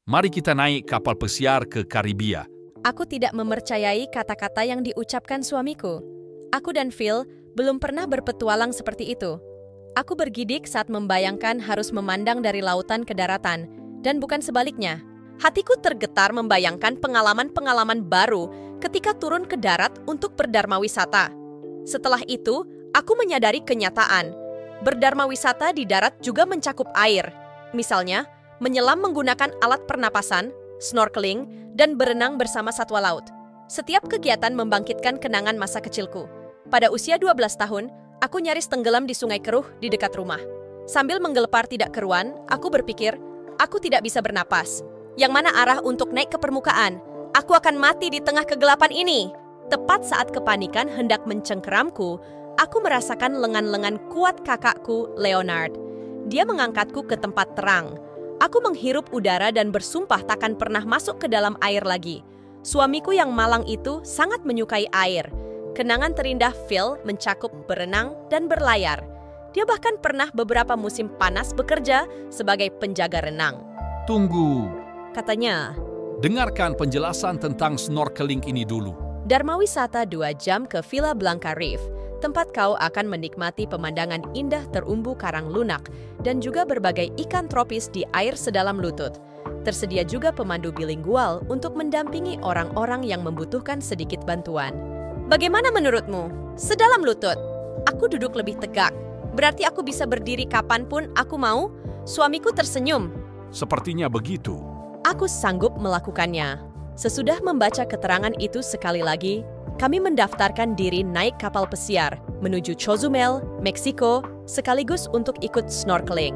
Mari kita naik kapal pesiar ke Karibia. Aku tidak mempercayai kata-kata yang diucapkan suamiku. Aku dan Phil belum pernah berpetualang seperti itu. Aku bergidik saat membayangkan harus memandang dari lautan ke daratan, dan bukan sebaliknya. Hatiku tergetar membayangkan pengalaman-pengalaman baru ketika turun ke darat untuk berdharma wisata. Setelah itu, aku menyadari kenyataan. Berdharma wisata di darat juga mencakup air. Misalnya, menyelam menggunakan alat pernapasan, snorkeling, dan berenang bersama satwa laut. Setiap kegiatan membangkitkan kenangan masa kecilku. Pada usia 12 tahun, aku nyaris tenggelam di sungai keruh di dekat rumah. Sambil menggelepar tidak keruan, aku berpikir, aku tidak bisa bernapas. Yang mana arah untuk naik ke permukaan? Aku akan mati di tengah kegelapan ini. Tepat saat kepanikan hendak mencengkeramku, aku merasakan lengan-lengan kuat kakakku, Leonard. Dia mengangkatku ke tempat terang. Aku menghirup udara dan bersumpah takkan pernah masuk ke dalam air lagi. Suamiku yang malang itu sangat menyukai air. Kenangan terindah Phil mencakup berenang dan berlayar. Dia bahkan pernah beberapa musim panas bekerja sebagai penjaga renang. Tunggu, Katanya, dengarkan penjelasan tentang snorkeling ini dulu. Dharma wisata 2 jam ke Villa Blanca Reef, tempat kau akan menikmati pemandangan indah terumbu karang lunak dan juga berbagai ikan tropis di air sedalam lutut. Tersedia juga pemandu bilingual untuk mendampingi orang-orang yang membutuhkan sedikit bantuan. Bagaimana menurutmu? Sedalam lutut. Aku duduk lebih tegak. Berarti aku bisa berdiri kapanpun aku mau? Suamiku tersenyum. Sepertinya begitu. Aku sanggup melakukannya. Sesudah membaca keterangan itu sekali lagi, kami mendaftarkan diri naik kapal pesiar menuju Cozumel, Meksiko, sekaligus untuk ikut snorkeling.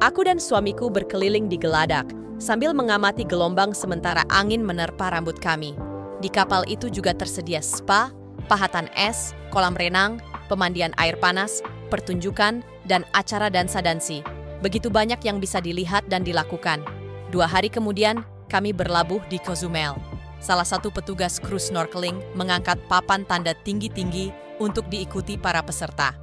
Aku dan suamiku berkeliling di geladak, sambil mengamati gelombang sementara angin menerpa rambut kami. Di kapal itu juga tersedia spa, pahatan es, kolam renang, pemandian air panas, pertunjukan, dan acara dansa-dansi. Begitu banyak yang bisa dilihat dan dilakukan. 2 hari kemudian, kami berlabuh di Cozumel. Salah satu petugas kru snorkeling mengangkat papan tanda tinggi-tinggi untuk diikuti para peserta.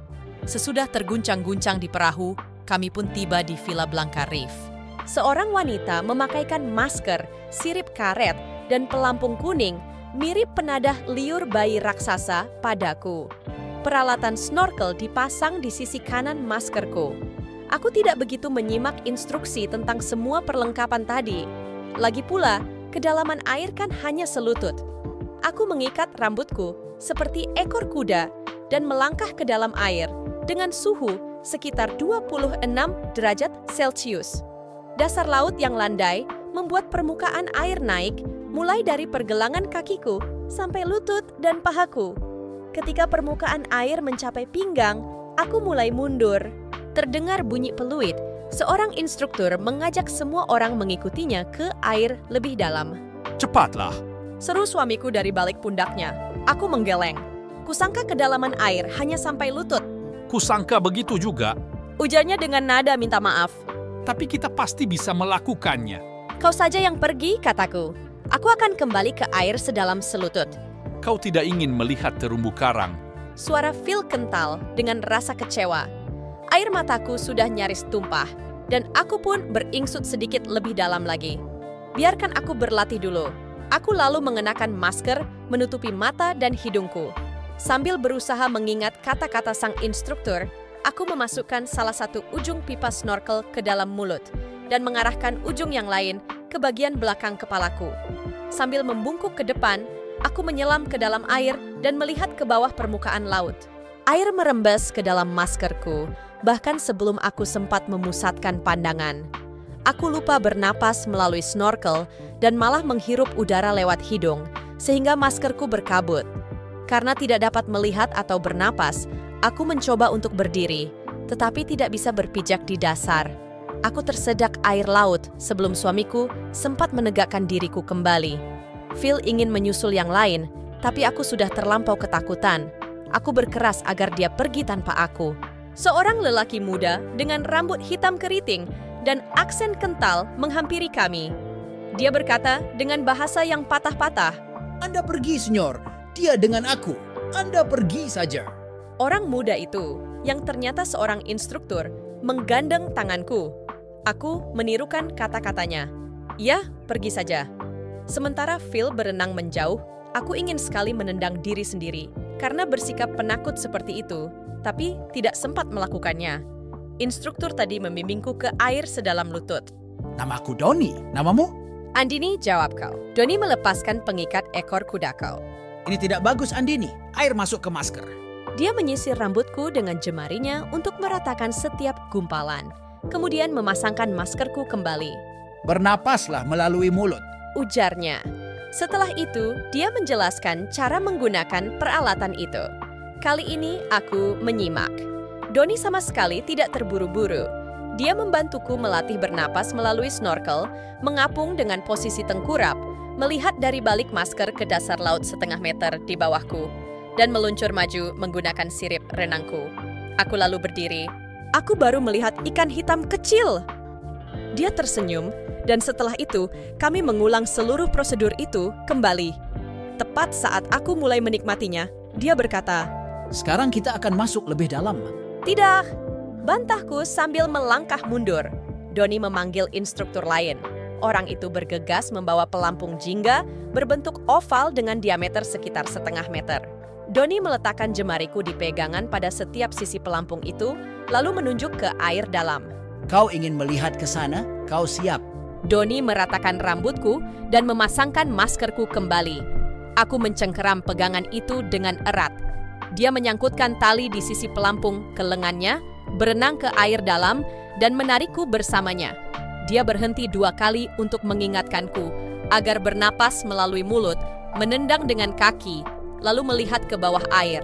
Sesudah terguncang-guncang di perahu, kami pun tiba di Villa Blanca Reef. Seorang wanita memakaikan masker, sirip karet, dan pelampung kuning mirip penadah liur bayi raksasa padaku. Peralatan snorkel dipasang di sisi kanan maskerku. Aku tidak begitu menyimak instruksi tentang semua perlengkapan tadi. Lagi pula, kedalaman air kan hanya selutut. Aku mengikat rambutku seperti ekor kuda dan melangkah ke dalam air dengan suhu sekitar 26 derajat Celcius. Dasar laut yang landai membuat permukaan air naik mulai dari pergelangan kakiku sampai lutut dan pahaku. Ketika permukaan air mencapai pinggang, aku mulai mundur. Terdengar bunyi peluit. Seorang instruktur mengajak semua orang mengikutinya ke air lebih dalam. Cepatlah. Seru suamiku dari balik pundaknya. Aku menggeleng. Kusangka kedalaman air hanya sampai lutut. Kusangka begitu juga. Ujarnya dengan nada minta maaf. Tapi kita pasti bisa melakukannya. Kau saja yang pergi, kataku. Aku akan kembali ke air sedalam selutut. Kau tidak ingin melihat terumbu karang. Suara Phil kental dengan rasa kecewa. Air mataku sudah nyaris tumpah, dan aku pun beringsut sedikit lebih dalam lagi. Biarkan aku berlatih dulu. Aku lalu mengenakan masker menutupi mata dan hidungku. Sambil berusaha mengingat kata-kata sang instruktur, aku memasukkan salah satu ujung pipa snorkel ke dalam mulut dan mengarahkan ujung yang lain ke bagian belakang kepalaku. Sambil membungkuk ke depan, aku menyelam ke dalam air dan melihat ke bawah permukaan laut. Air merembes ke dalam maskerku, bahkan sebelum aku sempat memusatkan pandangan. Aku lupa bernapas melalui snorkel dan malah menghirup udara lewat hidung, sehingga maskerku berkabut. Karena tidak dapat melihat atau bernapas, aku mencoba untuk berdiri, tetapi tidak bisa berpijak di dasar. Aku tersedak air laut sebelum suamiku sempat menegakkan diriku kembali. Phil ingin menyusul yang lain, tapi aku sudah terlampau ketakutan. Aku berkeras agar dia pergi tanpa aku. Seorang lelaki muda dengan rambut hitam keriting dan aksen kental menghampiri kami. Dia berkata dengan bahasa yang patah-patah, Anda pergi, senyor. Dia dengan aku. Anda pergi saja. Orang muda itu, yang ternyata seorang instruktur, menggandeng tanganku. Aku menirukan kata-katanya. Ya, pergi saja. Sementara Phil berenang menjauh, aku ingin sekali menendang diri sendiri karena bersikap penakut seperti itu, tapi tidak sempat melakukannya. Instruktur tadi membimbingku ke air sedalam lutut. Namaku Doni, namamu? Andini, jawab kau. Doni melepaskan pengikat ekor kuda kau. Ini tidak bagus Andini, air masuk ke masker. Dia menyisir rambutku dengan jemarinya untuk meratakan setiap gumpalan. Kemudian memasangkan maskerku kembali. Bernapaslah melalui mulut. Ujarnya. Setelah itu, dia menjelaskan cara menggunakan peralatan itu. Kali ini aku menyimak. Doni sama sekali tidak terburu-buru. Dia membantuku melatih bernapas melalui snorkel, mengapung dengan posisi tengkurap, melihat dari balik masker ke dasar laut setengah meter di bawahku, dan meluncur maju menggunakan sirip renangku. Aku lalu berdiri. Aku baru melihat ikan hitam kecil. Dia tersenyum, dan setelah itu kami mengulang seluruh prosedur itu kembali. Tepat saat aku mulai menikmatinya, dia berkata, Sekarang kita akan masuk lebih dalam. "Tidak," bantahku sambil melangkah mundur. Doni memanggil instruktur lain. Orang itu bergegas membawa pelampung jingga berbentuk oval dengan diameter sekitar setengah meter. Doni meletakkan jemariku di pegangan pada setiap sisi pelampung itu, lalu menunjuk ke air dalam. Kau ingin melihat ke sana? Kau siap? Doni meratakan rambutku dan memasangkan maskerku kembali. Aku mencengkeram pegangan itu dengan erat. Dia menyangkutkan tali di sisi pelampung ke lengannya, berenang ke air dalam, dan menarikku bersamanya. Dia berhenti 2 kali untuk mengingatkanku agar bernapas melalui mulut, menendang dengan kaki, lalu melihat ke bawah air.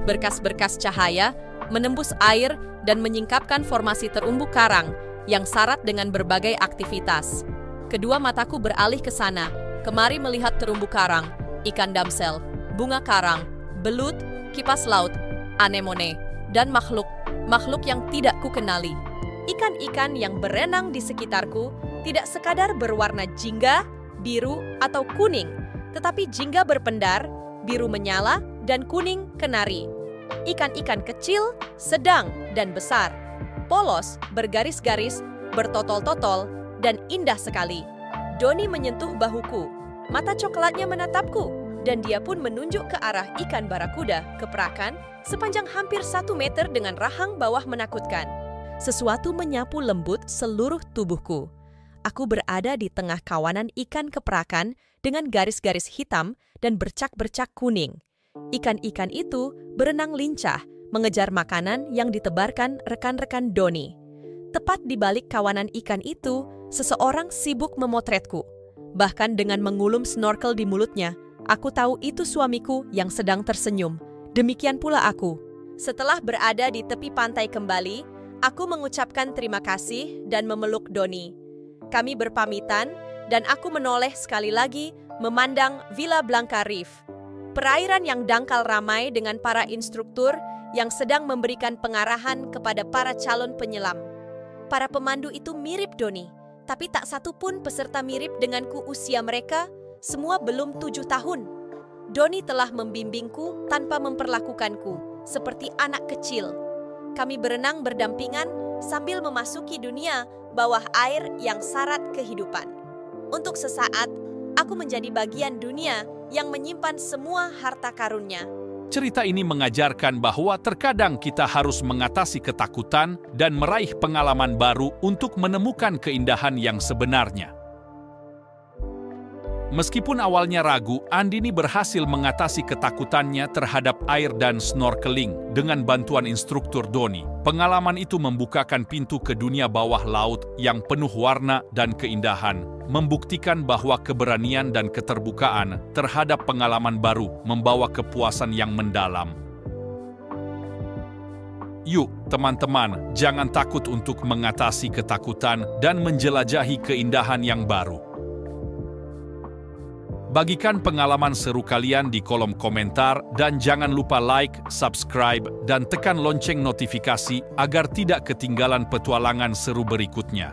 Berkas-berkas cahaya menembus air dan menyingkapkan formasi terumbu karang yang syarat dengan berbagai aktivitas. Kedua mataku beralih ke sana, kemari melihat terumbu karang, ikan damsel, bunga karang, belut, kipas laut, anemone, dan makhluk yang tidak kukenali. Ikan-ikan yang berenang di sekitarku tidak sekadar berwarna jingga, biru, atau kuning, tetapi jingga berpendar, biru menyala, dan kuning kenari. Ikan-ikan kecil, sedang, dan besar. Polos, bergaris-garis, bertotol-totol, dan indah sekali. Doni menyentuh bahuku. Mata coklatnya menatapku. Dan dia pun menunjuk ke arah ikan barakuda keperakan sepanjang hampir 1 meter dengan rahang bawah menakutkan. Sesuatu menyapu lembut seluruh tubuhku. Aku berada di tengah kawanan ikan keperakan dengan garis-garis hitam dan bercak-bercak kuning. Ikan-ikan itu berenang lincah, mengejar makanan yang ditebarkan rekan-rekan Doni. Tepat di balik kawanan ikan itu, seseorang sibuk memotretku. Bahkan dengan mengulum snorkel di mulutnya, aku tahu itu suamiku yang sedang tersenyum. Demikian pula aku. Setelah berada di tepi pantai kembali, aku mengucapkan terima kasih dan memeluk Doni. Kami berpamitan dan aku menoleh sekali lagi memandang Villa Blanca Reef. Perairan yang dangkal ramai dengan para instruktur yang sedang memberikan pengarahan kepada para calon penyelam. Para pemandu itu mirip Doni, tapi tak satu pun peserta mirip denganku usia mereka. Semua belum 7 tahun. Doni telah membimbingku tanpa memperlakukanku seperti anak kecil. Kami berenang berdampingan sambil memasuki dunia bawah air yang syarat kehidupan. Untuk sesaat, aku menjadi bagian dunia yang menyimpan semua harta karunnya. Cerita ini mengajarkan bahwa terkadang kita harus mengatasi ketakutan dan meraih pengalaman baru untuk menemukan keindahan yang sebenarnya. Meskipun awalnya ragu, Andini berhasil mengatasi ketakutannya terhadap air dan snorkeling dengan bantuan instruktur Doni. Pengalaman itu membukakan pintu ke dunia bawah laut yang penuh warna dan keindahan, membuktikan bahwa keberanian dan keterbukaan terhadap pengalaman baru membawa kepuasan yang mendalam. Yuk, teman-teman, jangan takut untuk mengatasi ketakutan dan menjelajahi keindahan yang baru. Bagikan pengalaman seru kalian di kolom komentar dan jangan lupa like, subscribe, dan tekan lonceng notifikasi agar tidak ketinggalan petualangan seru berikutnya.